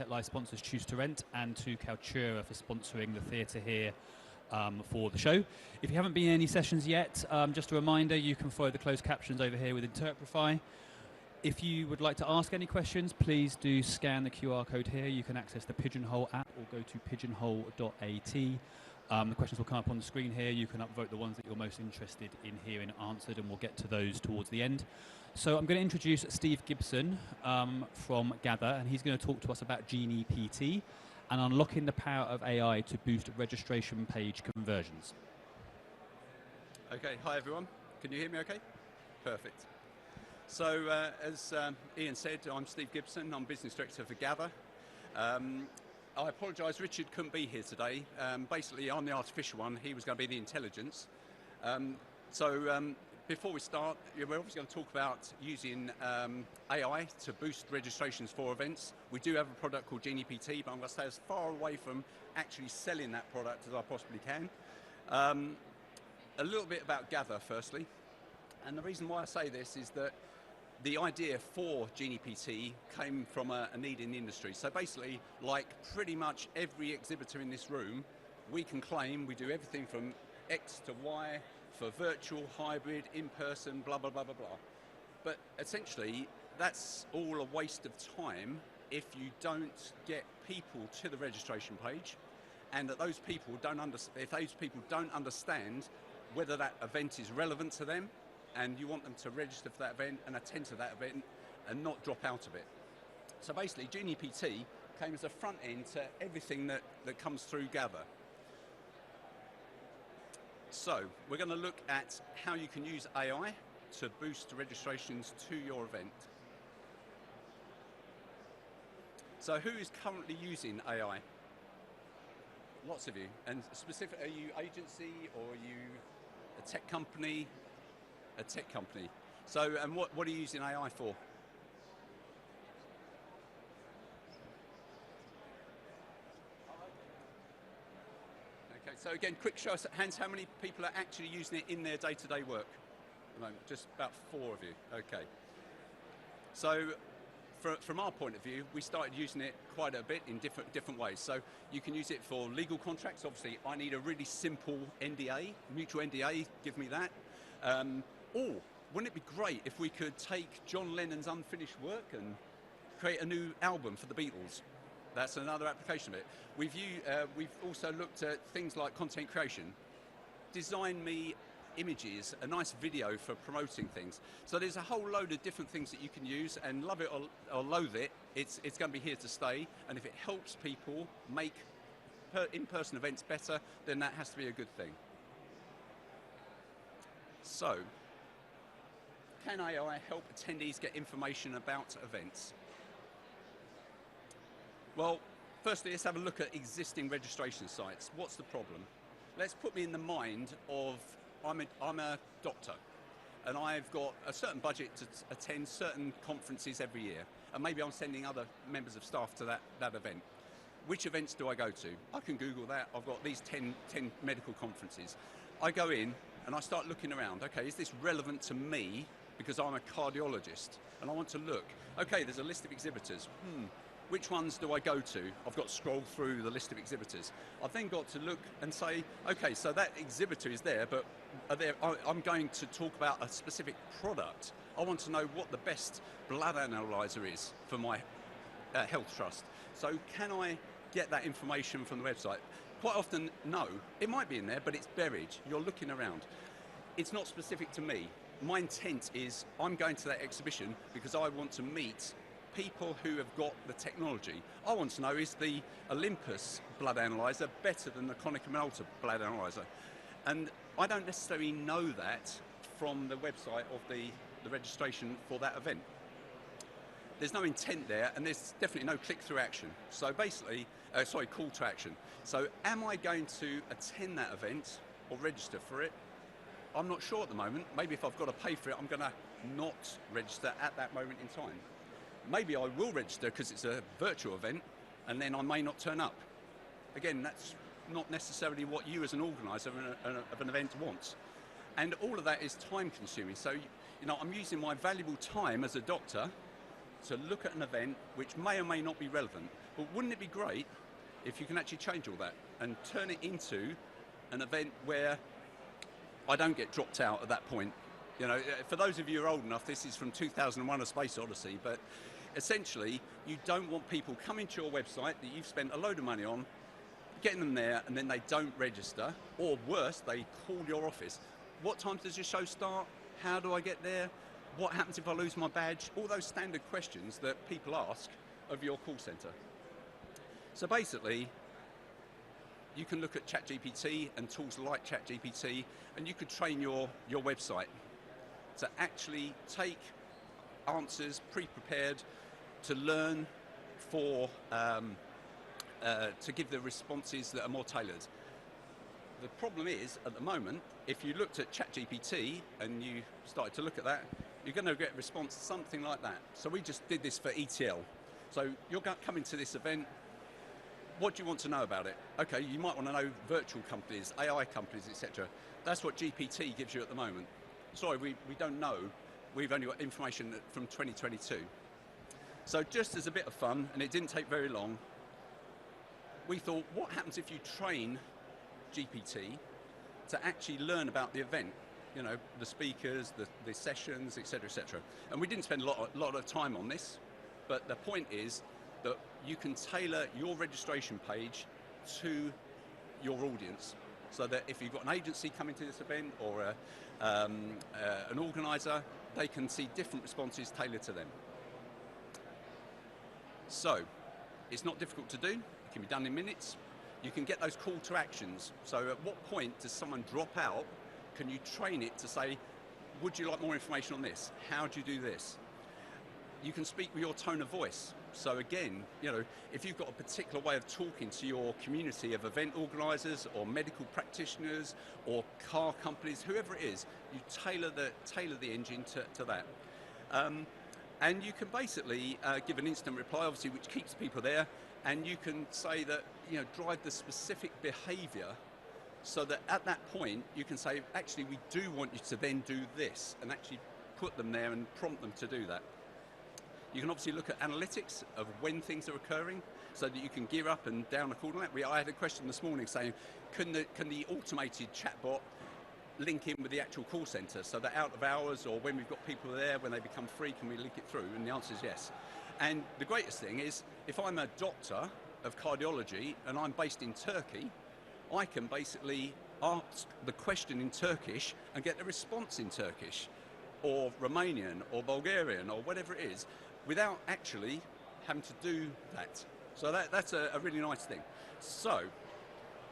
Tech Live sponsors Choose to Rent, and to Kaltura for sponsoring the theatre here for the show. If you haven't been in any sessions yet, just a reminder, you can follow the closed captions over here with Interpretify. If you would like to ask any questions, please do scan the QR code here. You can access the Pigeonhole app or go to pigeonhole.at. The questions will come up on the screen here. You can upvote the ones that you're most interested in hearing answered, and we'll get to those towards the end. So I'm going to introduce Steve Gibson from Gather, and he's going to talk to us about GeniePT and unlocking the power of AI to boost registration page conversions. Okay, hi everyone. Can you hear me okay? Perfect. So as Ian said, I'm Steve Gibson. I'm Business Director for Gather. I apologise, Richard couldn't be here today. Basically, I'm the artificial one. He was going to be the intelligence. Before we start, we're obviously going to talk about using AI to boost registrations for events. We do have a product called GeniePT, but I'm going to stay as far away from actually selling that product as I possibly can. A little bit about Gather, firstly. And the reason why I say this is that the idea for GeniePT came from a need in the industry. So basically, like pretty much every exhibitor in this room, we can claim we do everything from X to Y for virtual, hybrid, in-person, blah, blah, blah, blah, blah. But essentially, that's all a waste of time if you don't get people to the registration page, and that those people if those people don't understand whether that event is relevant to them, and you want them to register for that event and attend to that event and not drop out of it. So basically, GeniePT came as a front end to everything that comes through Gather. So we're going to look at how you can use AI to boost registrations to your event. So who is currently using AI? Lots of you. And specifically, are you agency or are you a tech company? A tech company. So, and what are you using AI for? Okay, so again, quick show of hands, how many people are actually using it in their day-to-day work? At the moment, just about 4 of you. Okay. So, from our point of view, we started using it quite a bit in different ways. So you can use it for legal contracts. Obviously, I need a really simple NDA, mutual NDA, give me that. Or wouldn't it be great if we could take John Lennon's unfinished work and create a new album for the Beatles? That's another application of it. We've also looked at things like content creation. Design me images, a nice video for promoting things. So there's a whole load of different things that you can use, and love it or loathe it, it's going to be here to stay. And if it helps people make in-person events better, then that has to be a good thing. So, can AI help attendees get information about events? Well, firstly, let's have a look at existing registration sites. What's the problem? Let's put me in the mind of I'm a doctor, and I've got a certain budget to attend certain conferences every year, and maybe I'm sending other members of staff to that event. Which events do I go to? I can Google that. I've got these 10 medical conferences. I go in and I start looking around. Okay, is this relevant to me? Because I'm a cardiologist and I want to look. Okay, there's a list of exhibitors. Which ones do I go to? I've got to scroll through the list of exhibitors. I've then got to look and say, okay, so that exhibitor is there, but I'm going to talk about a specific product. I want to know what the best blood analyzer is for my health trust. So can I get that information from the website? Quite often, no. It might be in there, but it's buried. You're looking around. It's not specific to me. My intent is I'm going to that exhibition because I want to meet people who have got the technology. I want to know, is the Olympus blood analyzer better than the Konica Minolta blood analyzer? And I don't necessarily know that from the website of the registration for that event. There's no intent there, and there's definitely no click-through action. So basically, call to action. So am I going to attend that event or register for it? I'm not sure at the moment. Maybe if I've got to pay for it, I'm going to not register at that moment in time. Maybe I will register because it's a virtual event, and then I may not turn up. Again, that's not necessarily what you as an organizer of an event wants. And all of that is time consuming. So, I'm using my valuable time as a doctor to look at an event which may or may not be relevant. But wouldn't it be great if you can actually change all that and turn it into an event where I don't get dropped out at that point? You know, for those of you who are old enough, this is from 2001: A Space Odyssey, but essentially, you don't want people coming to your website that you've spent a load of money on, getting them there, and then they don't register, or worse, they call your office. What time does your show start? How do I get there? What happens if I lose my badge? All those standard questions that people ask of your call center. So basically, you can look at ChatGPT and tools like ChatGPT, and you could train your website to actually take answers pre-prepared to learn for, to give the responses that are more tailored. The problem is, at the moment, if you looked at ChatGPT and you started to look at that, you're going to get a response something like that. So we just did this for ETL. So you're coming to this event, what do you want to know about it? Okay, you might want to know virtual companies, AI companies, etc. That's what GPT gives you at the moment. Sorry, we don't know. We've only got information from 2022. So just as a bit of fun, and it didn't take very long, we thought, what happens if you train GPT to actually learn about the event? You know, the speakers, the sessions, etc., etc. And we didn't spend a lot of time on this, but the point is that you can tailor your registration page to your audience, so that if you've got an agency coming to this event or an organizer, they can see different responses tailored to them. So it's not difficult to do. It can be done in minutes. You can get those call to actions. So at what point does someone drop out? Can you train it to say, would you like more information on this? How do you do this? You can speak with your tone of voice. So again, you know, if you've got a particular way of talking to your community of event organizers or medical practitioners or car companies, whoever it is, you tailor the engine to that. And you can basically give an instant reply, obviously, which keeps people there. And you can say that, you know, drive the specific behavior, so that at that point you can say, actually, we do want you to then do this, and actually put them there and prompt them to do that. You can obviously look at analytics of when things are occurring, so that you can gear up and down accordingly. I had a question this morning saying, can the automated chatbot link in with the actual call center, so that out of hours or when we've got people there, when they become free, can we link it through? And the answer is yes. And the greatest thing is, if I'm a doctor of cardiology and I'm based in Turkey, I can basically ask the question in Turkish and get the response in Turkish, or Romanian, or Bulgarian, or whatever it is, without actually having to do that. So that's a really nice thing. So,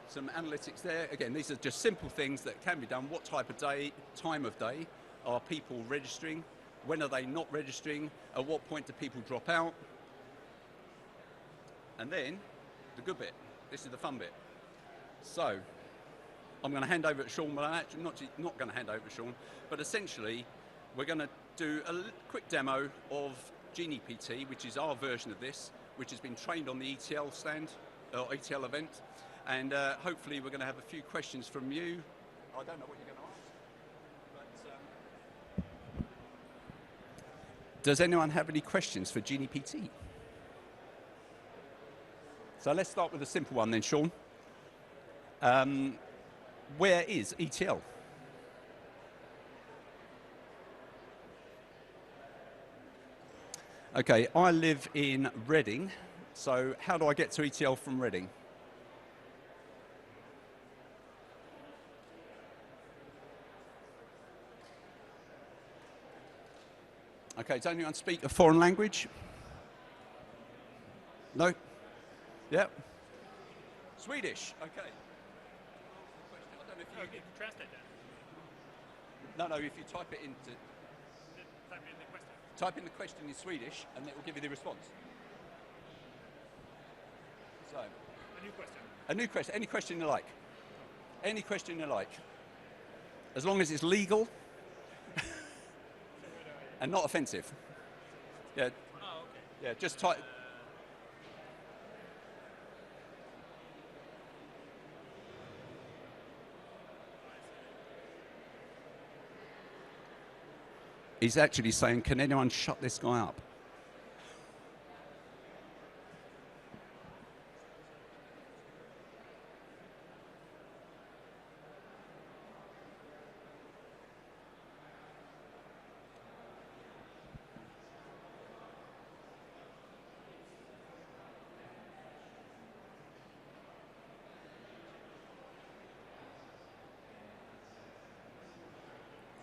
some analytics there. Again, these are just simple things that can be done. What type of day, time of day are people registering? When are they not registering? At what point do people drop out? And then, the good bit. This is the fun bit. So, I'm going to hand over to Sean, but I'm actually not going to hand over to Sean, but essentially, we're going to do a quick demo of GeniePT, which is our version of this, which has been trained on the ETL stand, or ETL event, and hopefully we're going to have a few questions from you. I don't know what you're going to ask, but does anyone have any questions for GeniePT? So let's start with a simple one then, Sean. Where is ETL? Okay, I live in Reading, so how do I get to ETL from Reading? Okay, does anyone speak a foreign language? No? Yep. Swedish, okay. I don't know if you can translate that. No, if you type it into... Type in the question in Swedish, and it will give you the response. So, a new question. A new question. Any question you like. Any question you like. As long as it's legal and not offensive. Yeah. Oh, okay. Yeah. Just type. He's actually saying, can anyone shut this guy up?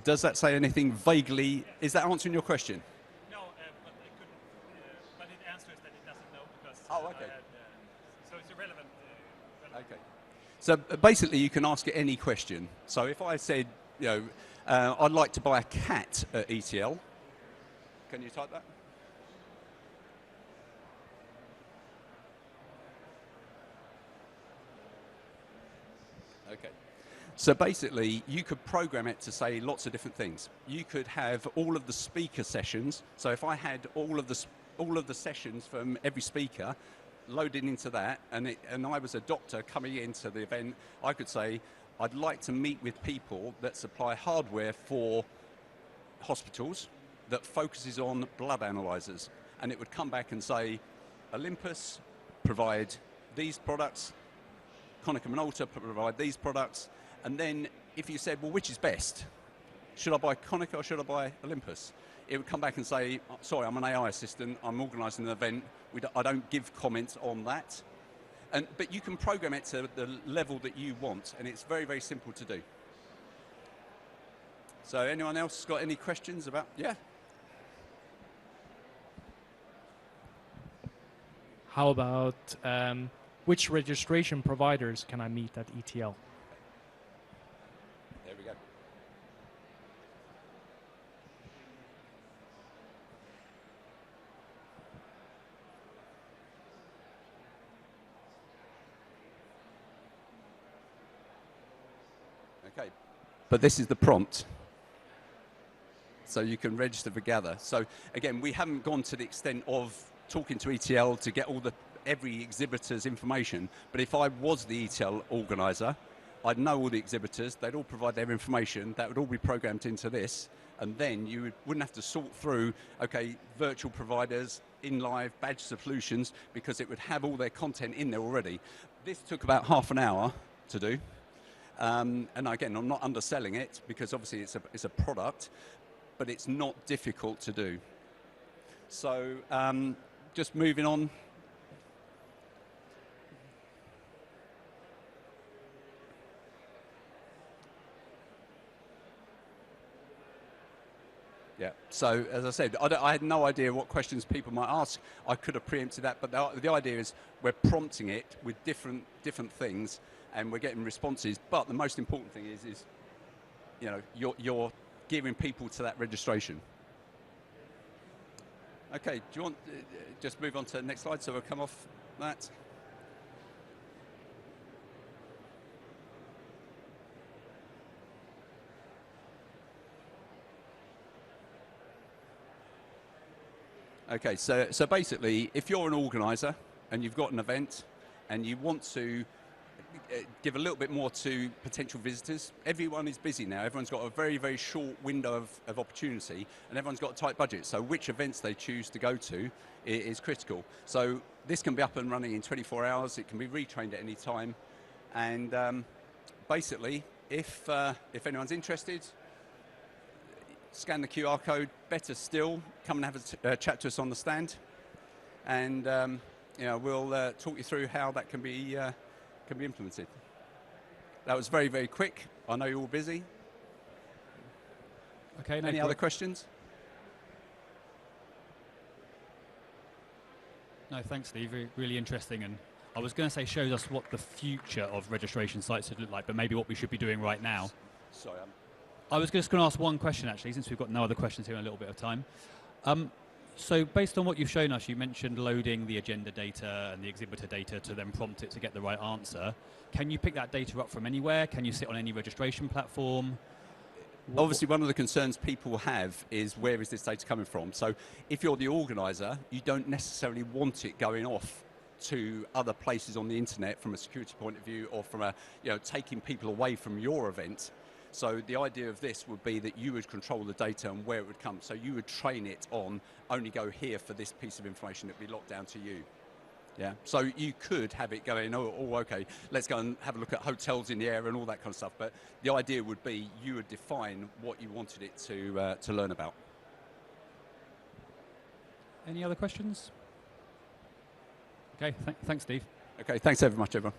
Does that say anything vaguely? Is that answering your question? No, but it could, but it answers that it doesn't know because Oh, okay. so it's irrelevant. Okay. So basically, you can ask it any question. So if I said, you know, I'd like to buy a cat at ETL, can you type that? Okay. So basically, you could program it to say lots of different things. You could have all of the speaker sessions. So if I had all of the sessions from every speaker loaded into that, and I was a doctor coming into the event, I could say, I'd like to meet with people that supply hardware for hospitals that focuses on blood analyzers. And it would come back and say, Olympus provide these products, Konica Minolta provide these products, and then if you said, well, which is best? Should I buy Konica or should I buy Olympus? It would come back and say, sorry, I'm an AI assistant, I'm organising an event, I don't give comments on that. But you can program it to the level that you want, and it's very, very simple to do. So anyone else got any questions about, yeah? How about which registration providers can I meet at ETL? There we go. Okay, but this is the prompt. So you can register for Gather. So again, we haven't gone to the extent of talking to ETL to get every exhibitor's information, but if I was the ETL organizer, I'd know all the exhibitors, they'd all provide their information, that would all be programmed into this, and then you wouldn't have to sort through, okay, virtual providers, in-live, badge solutions, because it would have all their content in there already. This took about half an hour to do, and again, I'm not underselling it, because obviously it's a product, but it's not difficult to do. So just moving on. Yeah, so as I said, I had no idea what questions people might ask. I could have preempted that, but the idea is we're prompting it with different things, and we're getting responses. But the most important thing is you know, you're gearing people to that registration. Okay, do you want just move on to the next slide so we'll come off that? Okay, so basically, if you're an organizer and you've got an event and you want to give a little bit more to potential visitors, everyone is busy now. Everyone's got a very, very short window of opportunity, and everyone's got a tight budget. So which events they choose to go to is critical. So this can be up and running in 24 hours. It can be retrained at any time. And basically, if anyone's interested, scan the QR code. Better still, come and have a chat to us on the stand, and you know, we'll talk you through how that can be implemented. That was very, very quick. I know you're all busy. Okay. Any other questions? No, thanks, Steve. Really interesting. And I was going to say shows us what the future of registration sites would look like, but maybe what we should be doing right now. Sorry, I was just going to ask one question, actually, since we've got no other questions here in a little bit of time. So based on what you've shown us, you mentioned loading the agenda data and the exhibitor data to then prompt it to get the right answer. Can you pick that data up from anywhere? Can you sit on any registration platform? Obviously, one of the concerns people have is where is this data coming from? So if you're the organizer, you don't necessarily want it going off to other places on the internet from a security point of view, or from taking people away from your event. So the idea of this would be that you would control the data and where it would come. So you would train it on only go here for this piece of information that would be locked down to you. Yeah. So you could have it going, oh, okay, let's go and have a look at hotels in the area and all that kind of stuff. But the idea would be you would define what you wanted it to learn about. Any other questions? Okay, thanks, Steve. Okay, thanks very much, everyone.